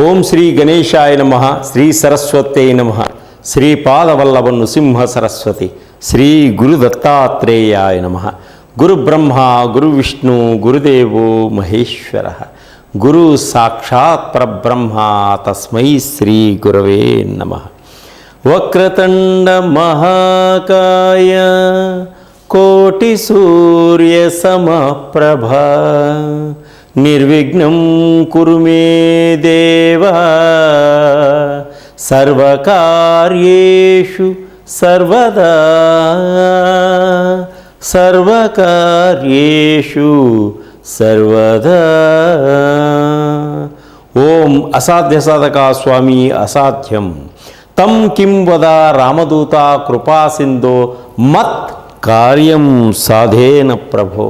ఓం శ్రీ గణేశాయ నమః. శ్రీ సరస్వతే నమః. శ్రీపాదవల్లభ నృసింహ సరస్వతి. శ్రీ గురు దత్తాత్రేయాయ నమః. గురు బ్రహ్మ గురు విష్ణు గురుదేవో మహేశ్వర. గురు సాక్షాత్ పరబ్రహ్మ తస్మై శ్రీ గురవే నమః. వక్రతుండ మహాకాయ కోటి సూర్య సమప్రభ నిర్విఘ్నం కురు మే దేవ సర్వకార్యేషు సర్వదా సర్వకార్యేషు సర్వదా. ఓం అసాధ్య సాధక స్వామి అసాధ్యం తం కిం వద రామదూత కృపా సింధో మత్ కార్యం సాధేన ప్రభో.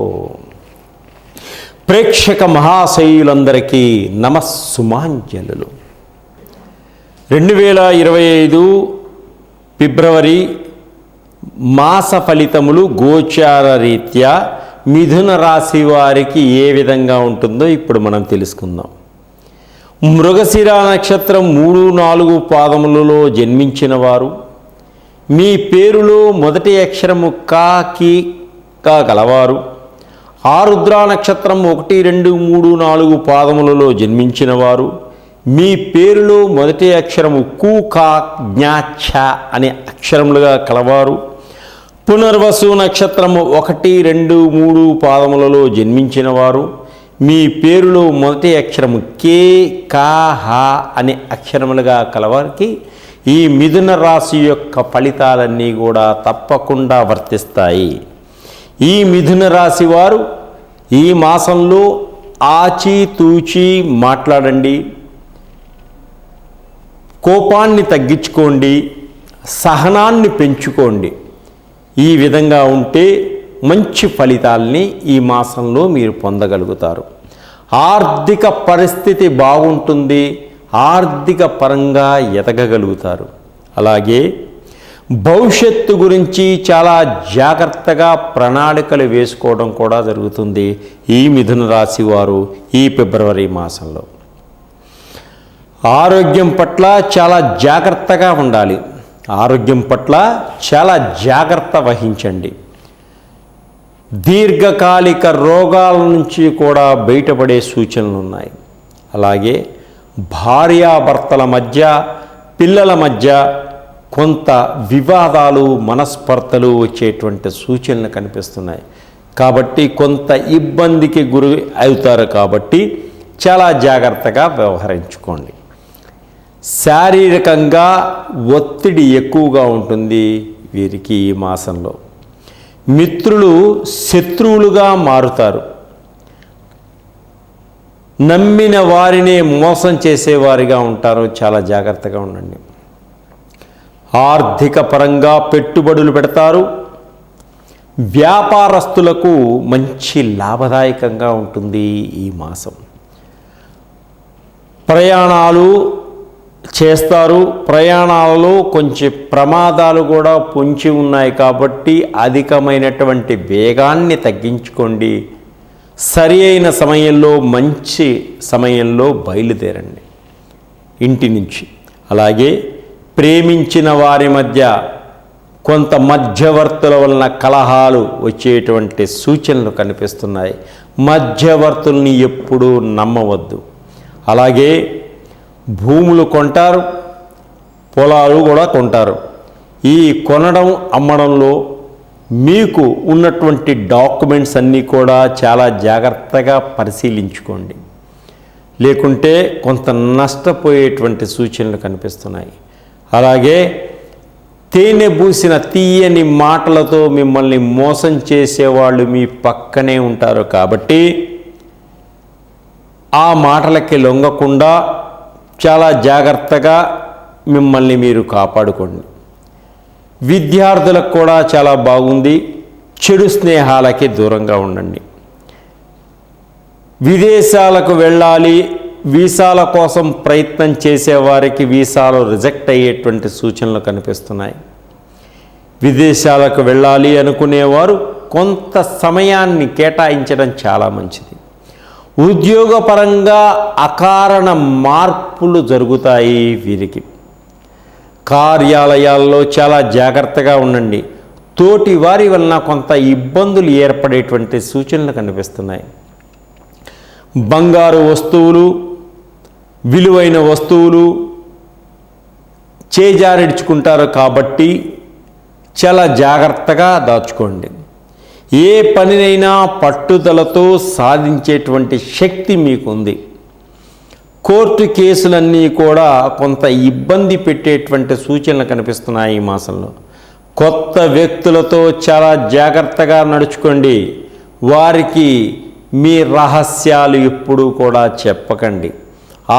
ప్రేక్షక మహాశయులందరికీ నమస్సుమాంజలు. 2025 ఫిబ్రవరి మాస ఫలితములు గోచార రీత్యా మిథున రాశి వారికి ఏ విధంగా ఉంటుందో ఇప్పుడు మనం తెలుసుకుందాం. మృగశిర నక్షత్రం 3-4 పాదములలో జన్మించిన వారు, మీ పేరులో మొదటి అక్షరము కా కి కా గలవారు, ఆరుద్ర నక్షత్రం 1, 2, 3, 4 పాదములలో జన్మించిన వారు, మీ పేరులో మొదటి అక్షరము కు కా జ్ఞా ఛ అనే అక్షరములుగా కలవారు, పునర్వసు నక్షత్రము 1, 2, 3 పాదములలో జన్మించిన వారు, మీ పేరులో మొదటి అక్షరము కే కా హ అనే అక్షరములుగా కలవారికి ఈ మిథున రాశి యొక్క ఫలితాలన్నీ కూడా తప్పకుండా వర్తిస్తాయి. ఈ మిథున రాశి వారు ఈ మాసంలో ఆచితూచి మాట్లాడండి, కోపాన్ని తగ్గించుకోండి, సహనాన్ని పెంచుకోండి. ఈ విధంగా ఉంటే మంచి ఫలితాల్ని ఈ మాసంలో మీరు పొందగలుగుతారు. ఆర్థిక పరిస్థితి బాగుంటుంది, ఆర్థిక పరంగా ఎదగగలుగుతారు. అలాగే భవిష్యత్తు గురించి చాలా జాగ్రత్తగా ప్రణాళికలు వేసుకోవడం కూడా జరుగుతుంది ఈ మిథున రాశి వారు ఈ ఫిబ్రవరి మాసంలో. ఆరోగ్యం పట్ల చాలా జాగ్రత్తగా ఉండాలి. ఆరోగ్యం పట్ల చాలా జాగ్రత్త వహించండి. దీర్ఘకాలిక రోగాల నుంచి కూడా బయటపడే సూచనలు ఉన్నాయి. అలాగే భార్యాభర్తల మధ్య, పిల్లల మధ్య కొంత వివాదాలు, మనస్పర్ధలు వచ్చేటువంటి సూచనలు కనిపిస్తున్నాయి. కాబట్టి కొంత ఇబ్బందికి గురి అవుతారు. కాబట్టి చాలా జాగ్రత్తగా వ్యవహరించుకోండి. శారీరకంగా ఒత్తిడి ఎక్కువగా ఉంటుంది వీరికి ఈ మాసంలో. మిత్రులు శత్రువులుగా మారుతారు. నమ్మిన వారినే మోసం చేసేవారిగా ఉంటారు. చాలా జాగ్రత్తగా ఉండండి. ఆర్థిక పరంగా పెట్టుబడులు పెడతారు. వ్యాపారస్తులకు మంచి లాభదాయకంగా ఉంటుంది ఈ మాసం. ప్రయాణాలు చేస్తారు. ప్రయాణాలలో కొంచెం ప్రమాదాలు కూడా పొంచి ఉన్నాయి. కాబట్టి అధికమైనటువంటి వేగాన్ని తగ్గించుకోండి. సరి అయిన సమయంలో, మంచి సమయంలో బయలుదేరండి ఇంటి నుంచి. అలాగే ప్రేమించిన వారి మధ్య కొంత మధ్యవర్తుల వలన కలహాలు వచ్చేటువంటి సూచనలు కనిపిస్తున్నాయి. మధ్యవర్తుల్ని ఎప్పుడూ నమ్మవద్దు. అలాగే భూములు కొంటారు, పొలాలు కూడా కొంటారు. ఈ కొనడం అమ్మడంలో మీకు ఉన్నటువంటి డాక్యుమెంట్స్ అన్నీ కూడా చాలా జాగ్రత్తగా పరిశీలించుకోండి. లేకుంటే కొంత నష్టపోయేటువంటి సూచనలు కనిపిస్తున్నాయి. అలాగే తేనె పూసిన తీయని మాటలతో మిమ్మల్ని మోసం చేసేవాళ్ళు మీ పక్కనే ఉంటారు. కాబట్టి ఆ మాటలకి లొంగకుండా చాలా జాగ్రత్తగా మిమ్మల్ని మీరు కాపాడుకోండి. విద్యార్థులకు కూడా చాలా బాగుంది. చెడు స్నేహాలకి దూరంగా ఉండండి. విదేశాలకు వెళ్ళాలి, వీసాల కోసం ప్రయత్నం చేసేవారికి వీసాలు రిజెక్ట్ అయ్యేటువంటి సూచనలు కనిపిస్తున్నాయి. విదేశాలకు వెళ్ళాలి అనుకునేవారు కొంత సమయాన్ని కేటాయించడం చాలా మంచిది. ఉద్యోగపరంగా అకారణ మార్పులు జరుగుతాయి వీరికి. కార్యాలయాల్లో చాలా జాగ్రత్తగా ఉండండి. తోటి వారి వలన కొంత ఇబ్బందులు ఏర్పడేటువంటి సూచనలు కనిపిస్తున్నాయి. బంగారు వస్తువులు, విలువైన వస్తువులు చేజారిడ్చుకుంటారు కాబట్టి చాలా జాగ్రత్తగా దాచుకోండి. ఏ పనినైనా పట్టుదలతో సాధించేటువంటి శక్తి మీకుంది. కోర్టు కేసులన్నీ కూడా కొంత ఇబ్బంది పెట్టేటువంటి సూచనలు కనిపిస్తున్నాయి ఈ మాసంలో. కొత్త వ్యక్తులతో చాలా జాగ్రత్తగా నడుచుకోండి. వారికి మీ రహస్యాలు ఎప్పుడూ కూడా చెప్పకండి.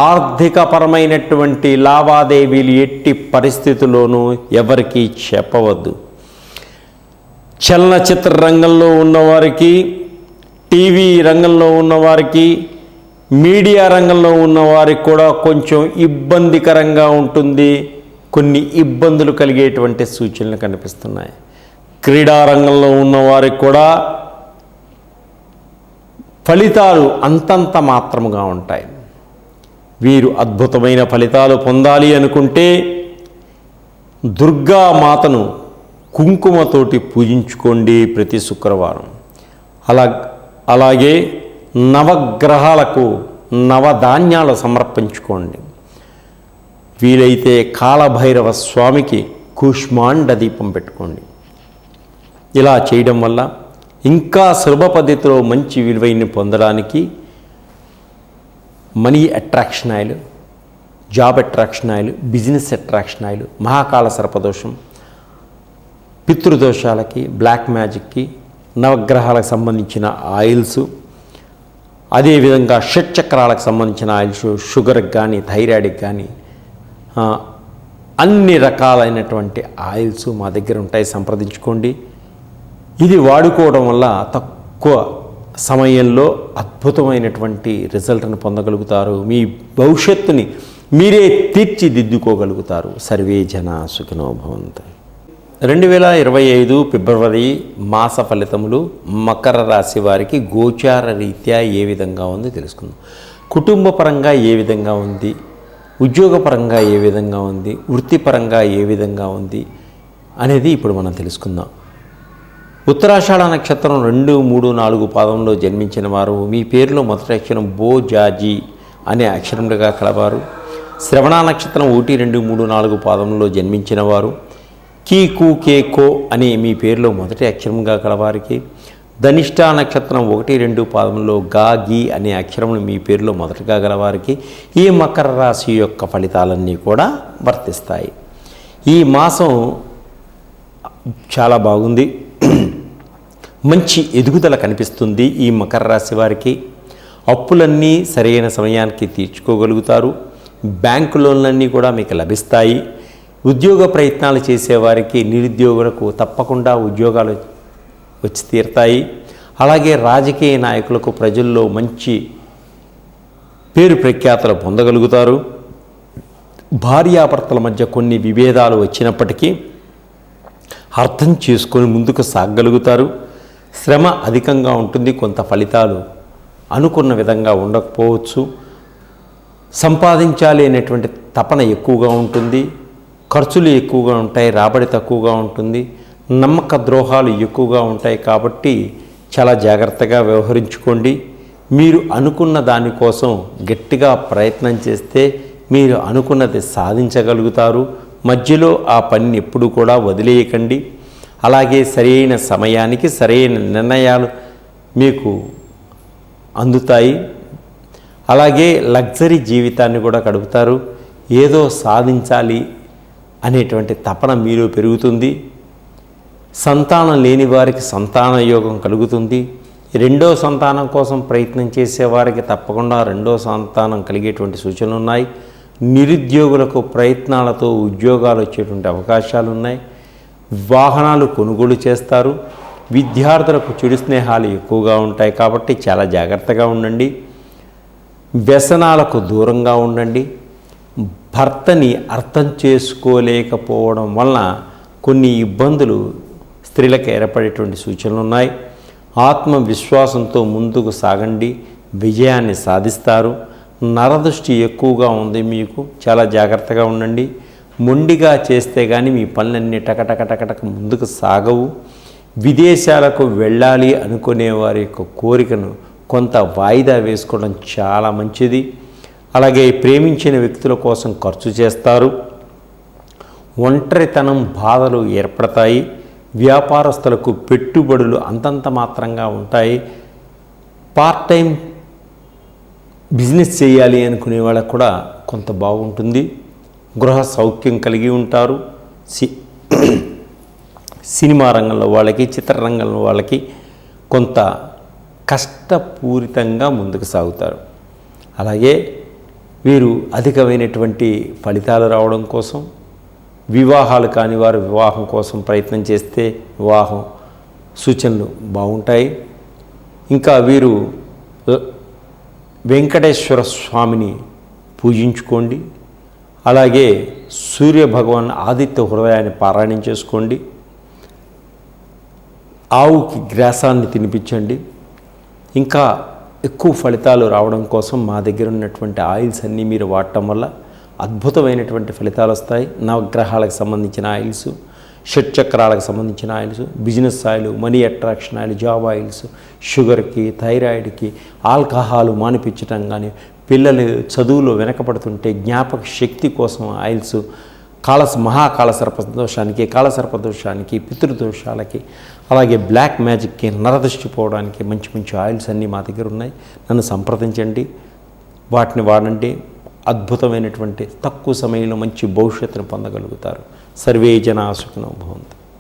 ఆర్థికపరమైనటువంటి లావాదేవీలు ఎట్టి పరిస్థితుల్లోనూ ఎవరికీ చెప్పవద్దు. చలనచిత్ర రంగంలో ఉన్నవారికి, టీవీ రంగంలో ఉన్నవారికి, మీడియా రంగంలో ఉన్నవారికి కూడా కొంచెం ఇబ్బందికరంగా ఉంటుంది. కొన్ని ఇబ్బందులు కలిగేటువంటి సూచనలు కనిపిస్తున్నాయి. క్రీడారంగంలో ఉన్నవారికి కూడా ఫలితాలు అంతంత మాత్రముగా ఉంటాయి. వీరు అద్భుతమైన ఫలితాలు పొందాలి అనుకుంటే దుర్గామాతను కుంకుమతోటి పూజించుకోండి ప్రతి శుక్రవారం. అలాగే నవగ్రహాలకు నవధాన్యాలు సమర్పించుకోండి. వీలైతే కాలభైరవ స్వామికి కూష్మాండ దీపం పెట్టుకోండి. ఇలా చేయడం వల్ల ఇంకా సులభ పద్ధతిలో మంచి విలువైన పొందడానికి money attraction oil, job attraction oil, business attraction oil, మహాకాల సర్పదోషం, పితృదోషాలకి, బ్లాక్ మ్యాజిక్కి, నవగ్రహాలకు సంబంధించిన ఆయిల్స్, అదేవిధంగా షట్చక్రాలకు సంబంధించిన ఆయిల్స్, షుగర్కి కానీ థైరాయిడ్కి కానీ అన్ని రకాలైనటువంటి ఆయిల్స్ మా దగ్గర ఉంటాయి, సంప్రదించుకోండి. ఇది వాడుకోవడం వల్ల తక్కువ సమయంలో అద్భుతమైనటువంటి రిజల్ట్ని పొందగలుగుతారు. మీ భవిష్యత్తుని మీరే తీర్చిదిద్దుకోగలుగుతారు. సర్వే జన సుఖినో భవంతు. 2025 ఫిబ్రవరి మాస ఫలితములు మకర రాశి వారికి గోచార రీత్యా ఏ విధంగా ఉంది తెలుసుకుందాం. కుటుంబపరంగా ఏ విధంగా ఉంది, ఉద్యోగపరంగా ఏ విధంగా ఉంది, వృత్తిపరంగా ఏ విధంగా ఉంది అనేది ఇప్పుడు మనం తెలుసుకుందాం. ఉత్తరాషాఢ నక్షత్రం 2, 3, 4 పాదంలో జన్మించిన వారు మీ పేరులో మొదటి అక్షరం బో, జాజీ అనే అక్షరములుగా కలవారు. శ్రవణ నక్షత్రం 1, 2, 3, 4 పాదంలో జన్మించిన వారు కీ, కు, కే, కో అని మీ పేరులో మొదటి అక్షరంగా కలవారికి, ధనిష్ట నక్షత్రం 1, 2 పాదంలో గా, గీ అనే అక్షరములు మీ పేరులో మొదటగా గలవారికి ఈ మకర రాశి యొక్క ఫలితాలన్నీ కూడా వర్తిస్తాయి. ఈ మాసం చాలా బాగుంది. మంచి ఎదుగుదల కనిపిస్తుంది. ఈ మకర రాశి వారికి అప్పులన్నీ సరైన సమయానికి తీర్చుకోగలుగుతారు. బ్యాంకు లోన్లన్నీ కూడా మీకు లభిస్తాయి. ఉద్యోగ ప్రయత్నాలు చేసేవారికి, నిరుద్యోగులకు తప్పకుండా ఉద్యోగాలు వచ్చి తీరుతాయి. అలాగే రాజకీయ నాయకులకు ప్రజల్లో మంచి పేరు ప్రఖ్యాతలు పొందగలుగుతారు. భార్యాభర్తల మధ్య కొన్ని విభేదాలు వచ్చినప్పటికీ అర్థం చేసుకొని ముందుకు సాగగలుగుతారు. శ్రమ అధికంగా ఉంటుంది. కొంత ఫలితాలు అనుకున్న విధంగా ఉండకపోవచ్చు. సంపాదించాలి అనేటువంటి తపన ఎక్కువగా ఉంటుంది. ఖర్చులు ఎక్కువగా ఉంటాయి. రాబడి తక్కువగా ఉంటుంది. నమ్మక ద్రోహాలు ఎక్కువగా ఉంటాయి. కాబట్టి చాలా జాగ్రత్తగా వ్యవహరించుకోండి. మీరు అనుకున్న దానికోసం గట్టిగా ప్రయత్నం చేస్తే మీరు అనుకున్నది సాధించగలుగుతారు. మధ్యలో ఆ పనిని ఎప్పుడు కూడా వదిలేయకండి. అలాగే సరైన సమయానికి సరైన నిర్ణయాలు మీకు అందుతాయి. అలాగే లగ్జరీ జీవితాన్ని కూడా గడుపుతారు. ఏదో సాధించాలి అనేటువంటి తపన మీలో పెరుగుతుంది. సంతానం లేని వారికి సంతాన యోగం కలుగుతుంది. రెండో సంతానం కోసం ప్రయత్నం చేసేవారికి తప్పకుండా రెండో సంతానం కలిగేటువంటి సూచనలు ఉన్నాయి. నిరుద్యోగులకు ప్రయత్నాలతో ఉద్యోగాలు వచ్చేటువంటి అవకాశాలు ఉన్నాయి. వాహనాలు కొనుగోలు చేస్తారు. విద్యార్థులకు చెడు స్నేహాలు ఎక్కువగా ఉంటాయి కాబట్టి చాలా జాగ్రత్తగా ఉండండి. వ్యసనాలకు దూరంగా ఉండండి. భర్తని అర్థం చేసుకోలేకపోవడం వలన కొన్ని ఇబ్బందులు స్త్రీలకు ఏర్పడేటువంటి సూచనలు ఉన్నాయి. ఆత్మవిశ్వాసంతో ముందుకు సాగండి. విజయాన్ని సాధిస్తారు. నరదృష్టి ఎక్కువగా ఉంది, మీకు చాలా జాగ్రత్తగా ఉండండి. మొండిగా చేస్తే కానీ మీ పనులన్నీ టకటక ముందుకు సాగవు. విదేశాలకు వెళ్ళాలి అనుకునే వారి యొక్క కోరికను కొంత వాయిదా వేసుకోవడం చాలా మంచిది. అలాగే ప్రేమించిన వ్యక్తుల కోసం ఖర్చు చేస్తారు. ఒంటరితనం బాధలు ఏర్పడతాయి. వ్యాపారస్తులకు పెట్టుబడులు అంతంత మాత్రంగా ఉంటాయి. పార్ట్ టైం బిజినెస్ చేయాలి అనుకునే వాళ్ళకు కూడా కొంత బాగుంటుంది. గృహ సౌఖ్యం కలిగి ఉంటారు. సినిమా రంగంలో వాళ్ళకి, చిత్రరంగంలో వాళ్ళకి కొంత కష్టపూరితంగా ముందుకు సాగుతారు. అలాగే వీరు అధికమైనటువంటి ఫలితాలు రావడం కోసం, వివాహాలు కాని వారు వివాహం కోసం ప్రయత్నం చేస్తే వివాహం సూచనలు బాగుంటాయి. ఇంకా వీరు వెంకటేశ్వర స్వామిని పూజించుకోండి. అలాగే సూర్య భగవాన్ ఆదిత్య హృదయాన్ని పారాయణం చేసుకోండి. ఆవుకి గ్రాసాన్ని తినిపించండి. ఇంకా ఎక్కువ ఫలితాలు రావడం కోసం మా దగ్గర ఉన్నటువంటి ఆయిల్స్ అన్నీ మీరు వాడటం వల్ల అద్భుతమైనటువంటి ఫలితాలు వస్తాయి. నవగ్రహాలకు సంబంధించిన ఆయిల్స్, షట్చక్రాలకు సంబంధించిన oils, business oil, money attraction oil, job oils, షుగర్కి, థైరాయిడ్కి, ఆల్కహాల్ మానిపించడం కానీ, పిల్లలు చదువులో వెనకబడుతుంటే జ్ఞాపక శక్తి కోసం ఆయిల్స్, మహాకాళసర్పదోషానికి, కాళసర్పదోషానికి, పితృదోషాలకి, అలాగే బ్లాక్ మ్యాజిక్కి, నరదృష్టి పోవడానికి మంచి మంచి ఆయిల్స్ అన్నీ మా దగ్గర ఉన్నాయి. నన్ను సంప్రదించండి, వాటిని వాడండి. అద్భుతమైనటువంటి తక్కువ సమయంలో మంచి భవిష్యత్తును పొందగలుగుతారు. సర్వే జనా సుఖినో భవంతు.